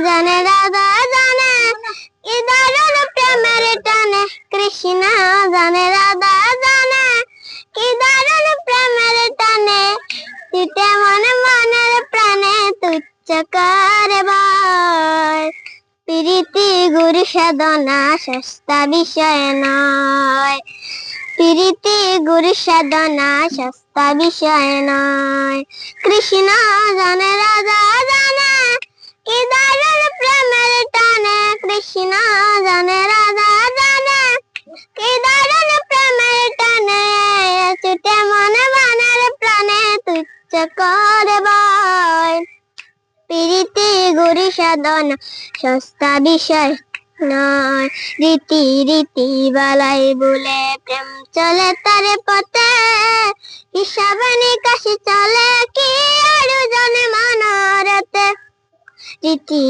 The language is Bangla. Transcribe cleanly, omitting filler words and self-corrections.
জানে রাধা জানে কি দারুণ প্রেমের টানে কৃষ্ণ জানে রাধা জানে কি দারুণ প্রেমের টানে তুই মনে মনের প্রাণে তুচ্ছ করে ভয় প্রীতি গুরু সাধনা সস্তা বিষয় নয় প্রীতি গুরু সাধনা সস্তা বিষয় নয় কৃষ্ণ জানে রাধা জানে কি দারুণ প্রেমের টানে কৃষ্ণ জানে রাধা জানে কি দারুণ প্রেমের টানে ছুটে মনে মনের প্রাণে তুচ্ছ করে ভয় প্রীতি গুরু সাধনা সস্তা বিষয় নয় রীতি রীতি বালাই বলে প্রেম চলে তার পথে হিসাব নিকাশি চলে কি আর জানে মনোরথে রীতি